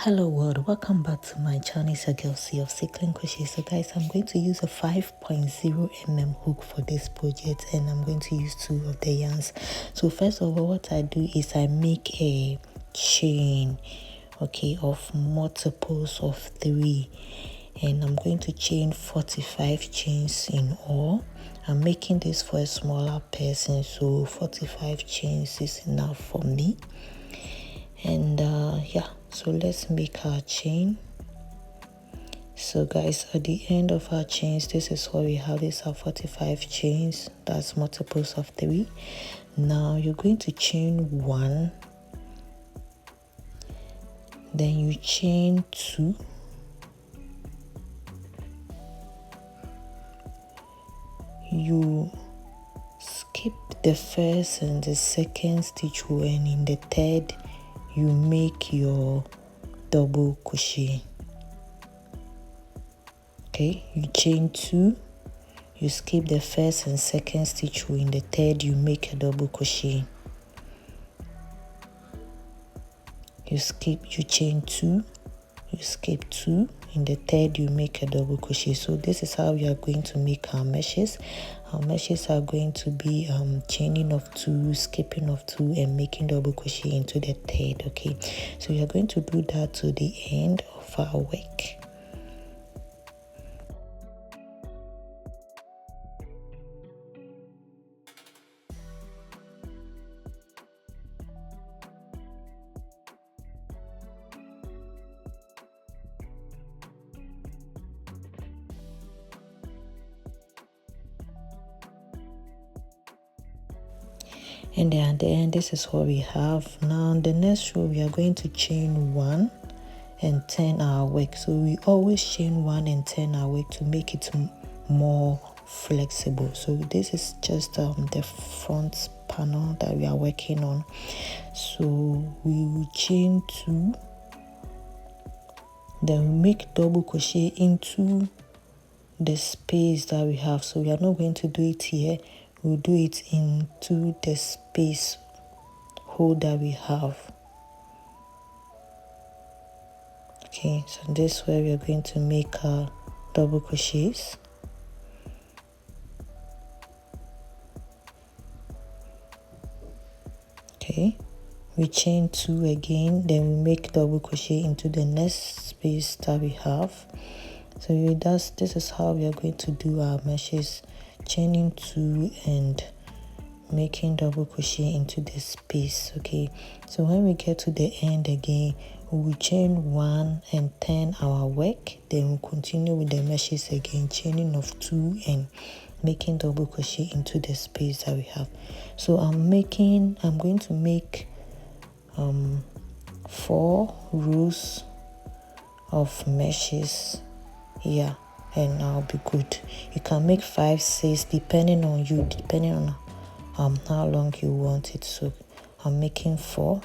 Hello world, welcome back to my channel. It's your girl C of Cycling Crochet. So guys, I'm going to use a 5.0 hook for this project, and I'm going to use 2 of the yarns. So first of all, what I do is I make a chain, okay, of multiples of 3, and I'm going to chain 45 chains in all. I'm making this for a smaller person, so 45 chains is enough for me. And yeah, so let's make our chain. So guys, at the end of our chains, this is what we have. These are 45 chains, that's multiples of 3. Now you're going to chain 1, then you chain 2, you skip the first and the second stitch row, and in the third you make your double crochet. Okay, you chain 2, you skip the first and second stitch row, in the third you make a double crochet. You chain 2, you skip 2, in the third you make a double crochet. So this is how we are going to make our meshes. Our meshes are going to be chaining of 2, skipping of 2, and making double crochet into the third. Okay, so we are going to do that to the end of our work. And then at the end, this is what we have. Now the next row, we are going to chain 1 and turn our work. So we always chain 1 and turn our work to make it more flexible. So this is just the front panel that we are working on. So we will chain 2, then we make double crochet into the space that we have. So we are not going to do it here, we'll do it into the space hole that we have. Okay, so this is where we are going to make our double crochets. Okay, we chain 2 again, then we make double crochet into the next space that we have. So this is how we are going to do our meshes, chaining 2 and making double crochet into the space. Okay, so when we get to the end again, we will chain 1 and turn our work, then we'll continue with the meshes again, chaining of 2 and making double crochet into the space that we have. So I'm going to make 4 rows of meshes here, and I'll be good. You can make 5, 6 depending on you, depending on how long you want it. So I'm making 4.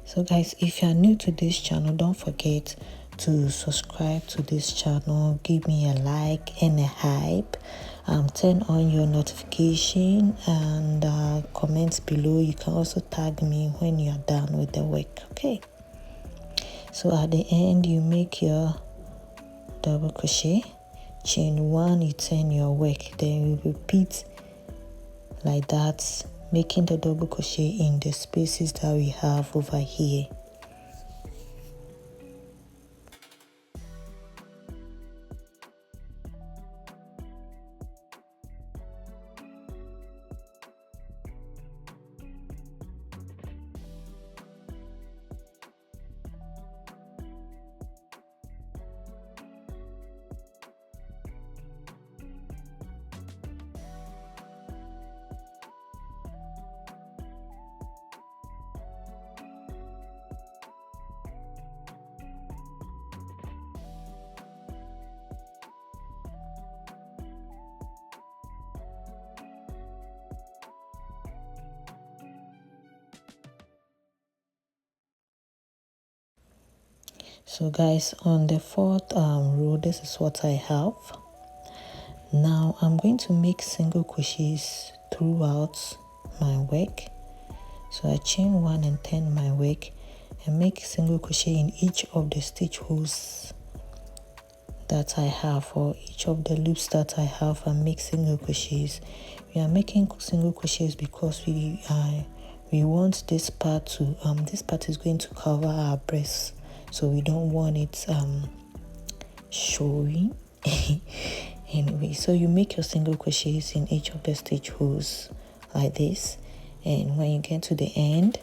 So guys, if you are new to this channel, don't forget to subscribe to this channel, give me a like and a hype, turn on your notification, and comment below. You can also tag me when you are done with the work. Okay, so at the end you make your double crochet, chain 1, you turn your work, then you repeat like that, making the double crochet in the spaces that we have over here. So guys, on the 4th row, this is what I have. Now I'm going to make single crochets throughout my work. So I chain 1 and turn my work, and make single crochet in each of the stitch holes that I have, or each of the loops that I have, and make single crochets. We are making single crochets because we want this part to this part is going to cover our breasts, so we don't want it showing. Anyway, so you make your single crochets in each of the stitch holes like this, and when you get to the end,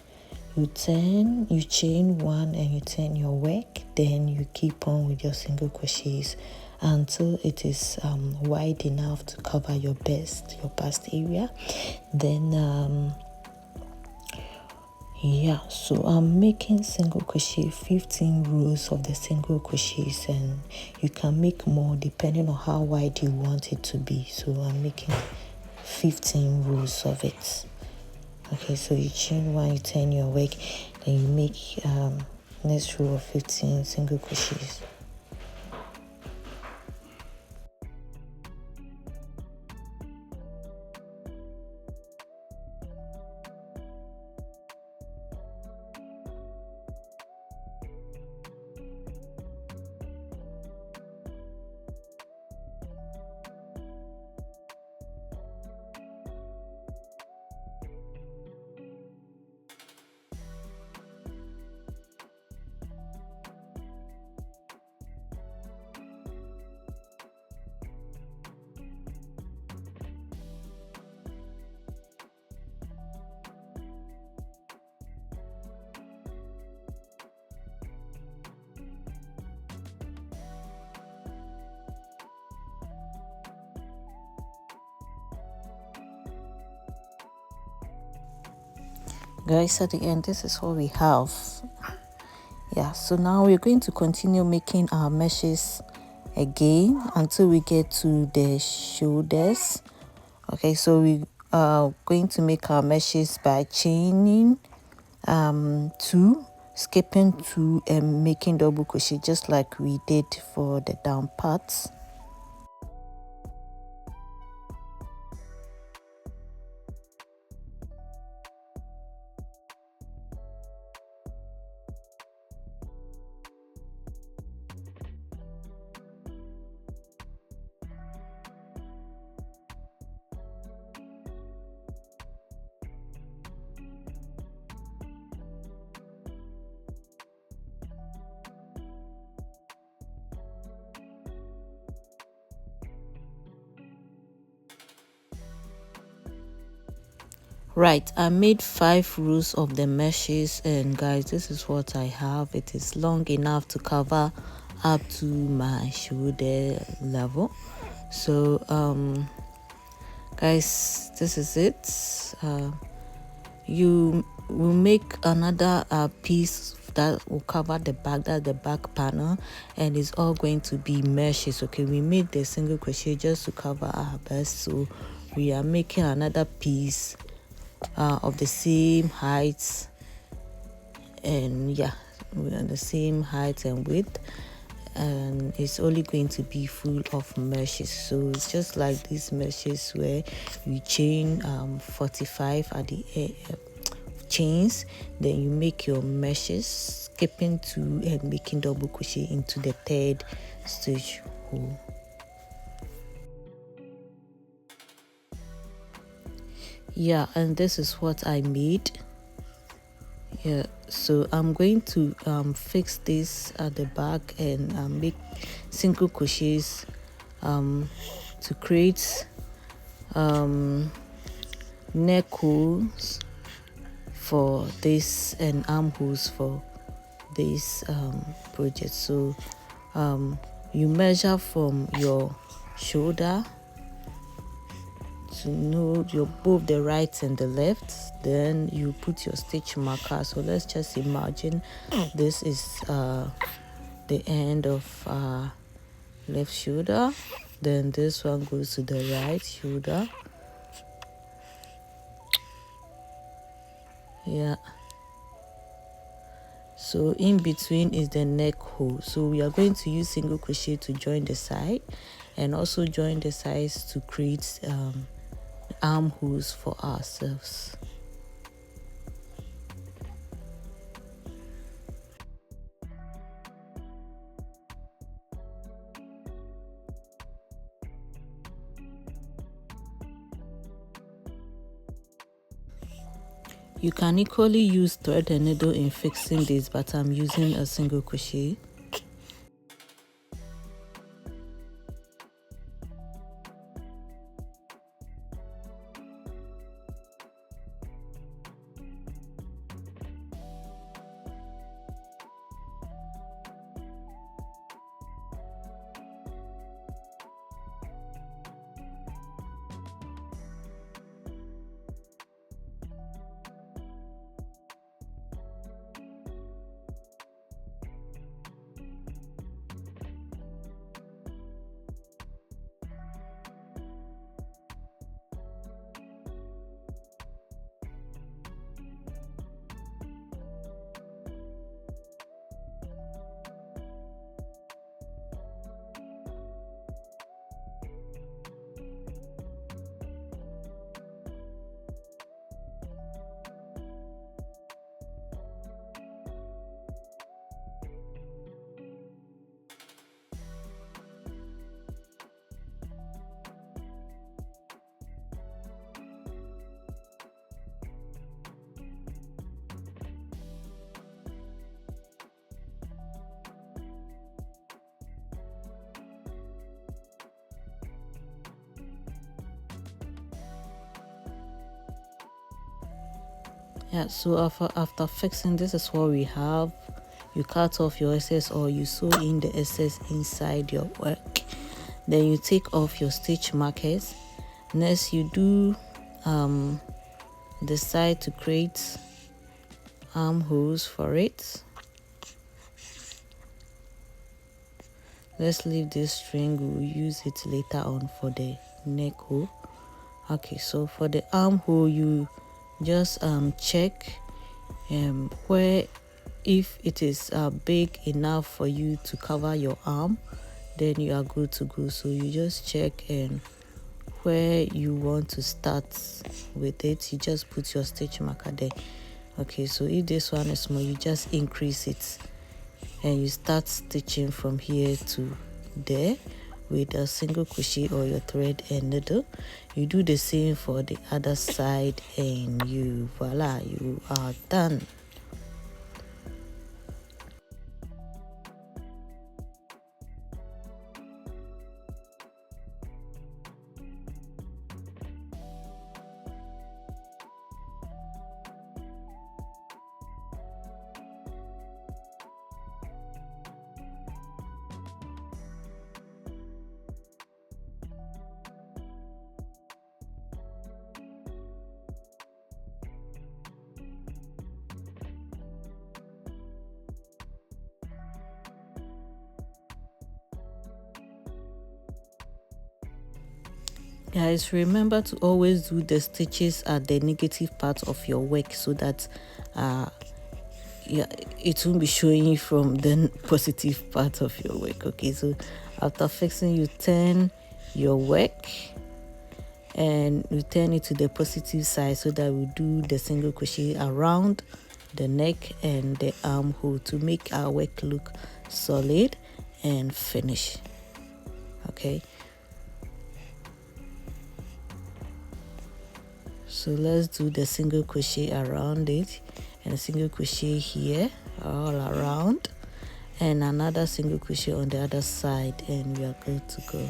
you chain one and you turn your work, then you keep on with your single crochets until it is wide enough to cover your bust area. Then yeah, so I'm making single crochet 15 rows of the single crochets, and you can make more depending on how wide you want it to be. So I'm making 15 rows of it. Okay, so you chain one, you turn your work, then you make next row of 15 single crochets. Guys, at the end, this is what we have. Yeah, so now we're going to continue making our meshes again until we get to the shoulders. Okay, so we are going to make our meshes by chaining 2, skipping 2, and making double crochet just like we did for the down parts. Right, I made 5 rows of the meshes, and guys, this is what I have. It is long enough to cover up to my shoulder level. So guys, this is it. You will make another piece that will cover the back, that's the back panel, and it's all going to be meshes. Okay, we made the single crochet just to cover our bust, so we are making another piece of the same height, and yeah, we're on the same height and width, and it's only going to be full of meshes. So it's just like these meshes where you chain 45 at the chains, then you make your meshes, skipping 2 and making double crochet into the 3rd stitch hole. Yeah, and this is what I made. Yeah, so I'm going to fix this at the back and make single crochets to create neck holes for this and armholes for this project. So you measure from your shoulder to know both the right and the left, then you put your stitch marker. So let's just imagine this is the end of left shoulder, then this one goes to the right shoulder. Yeah, so in between is the neck hole. So we are going to use single crochet to join the side and also join the sides to create armholes for ourselves. You can equally use thread and needle in fixing this, but I'm using a single crochet. Yeah, so after fixing, this is what we have. You cut off your excess or you sew in the excess inside your work. Then you take off your stitch markers. Next, you do decide to create armholes for it. Let's leave this string, we'll use it later on for the neck hole. Okay, so for the armhole, you just check where, if it is big enough for you to cover your arm, then you are good to go. So you just check where you want to start with it. You just put your stitch marker there. Okay, so if this one is small, you just increase it and you start stitching from here to there with a single crochet or your thread and needle. You do the same for the other side and voila, you are done. Guys, remember to always do the stitches at the negative part of your work so that yeah, it won't be showing from the positive part of your work. Okay, so after fixing, you turn your work and you turn it to the positive side so that we do the single crochet around the neck and the armhole to make our work look solid and finish. Okay, so let's do the single crochet around it and a single crochet here all around and another single crochet on the other side, and we are good to go.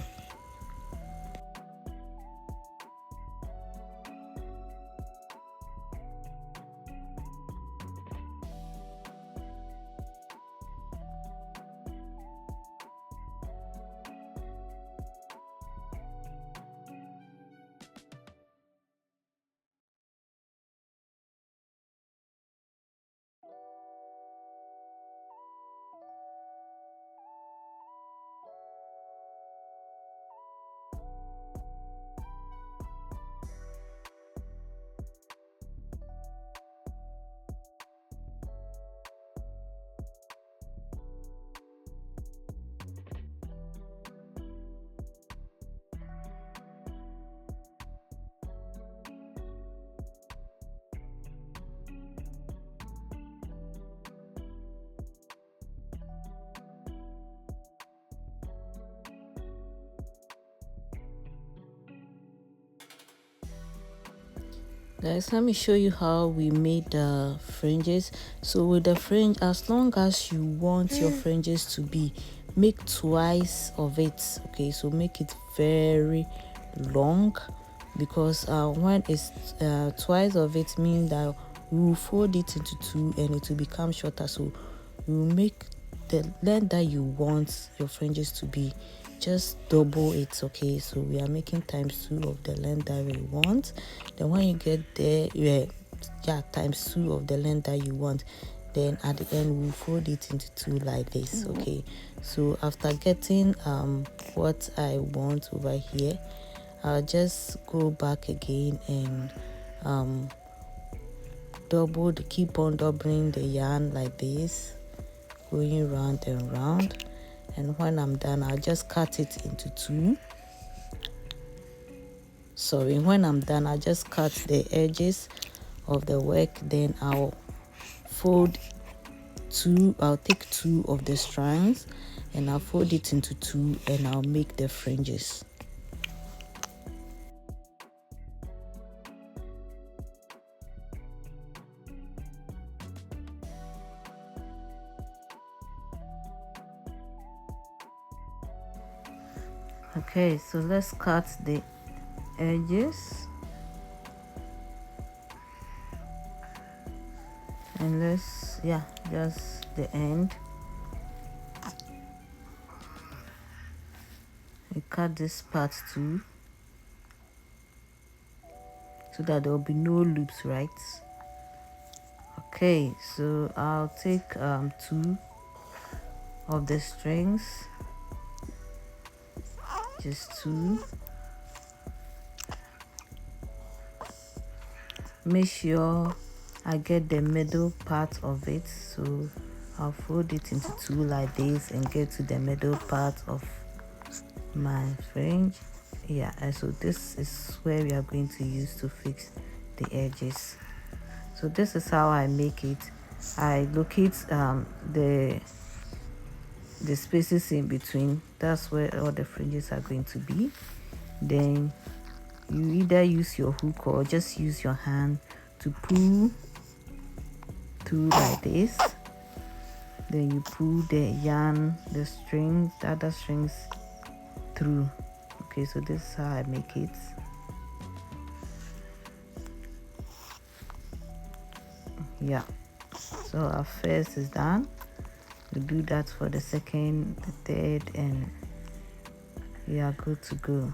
Guys, let me show you how we made the fringes. So with the fringe, as long as you want your fringes to be, make twice of it. Okay, so make it very long, because when it's twice of it means that we will fold it into two and it will become shorter. So you make the length that you want your fringes to be, just double it. Okay, so we are making times 2 of the length that we want. Then when you get there, times 2 of the length that you want, then at the end we'll fold it into 2 like this. Okay, so after getting what I want over here, I'll just go back again and keep on doubling the yarn like this, going round and round. And when I'm done, I'll just cut it into 2. Sorry, when I'm done, I'll just cut the edges of the work. Then I'll fold 2. I'll take 2 of the strands and I'll fold it into 2 and I'll make the fringes. Okay, so let's cut the edges and let's just the end. We cut this part too, so that there will be no loops, right? Okay, so I'll take 2 of the strings, just 2. Make sure I get the middle part of it, so I'll fold it into 2 like this and get to the middle part of my fringe. And so this is where we are going to use to fix the edges. So this is how I make it. I locate the spaces in between. That's where all the fringes are going to be. Then you either use your hook or just use your hand to pull through like this. Then you pull the yarn, the other strings through. Okay, so this is how I make it. So our first is done. We do that for the second, the third, and we are good to go.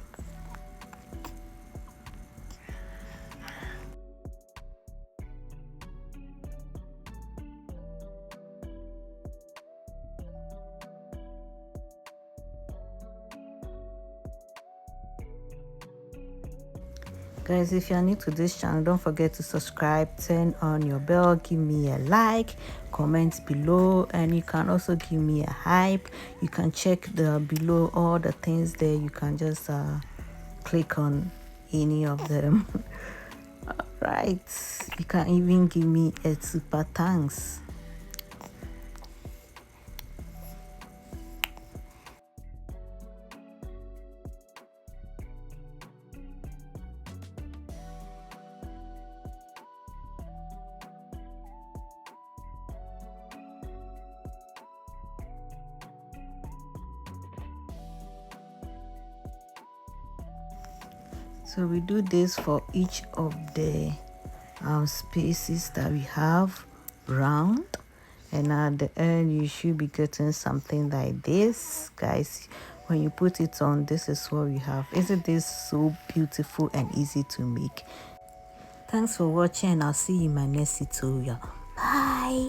Guys, if you are new to this channel, don't forget to subscribe, turn on your bell, give me a like, comment below, and you can also give me a hype. You can check below all the things there. You can just click on any of them. All right, you can even give me a super thanks. So we do this for each of the spaces that we have round, and at the end you should be getting something like this. Guys, when you put it on, this is what we have. Isn't this so beautiful and easy to make? Thanks for watching, and I'll see you in my next tutorial. Bye.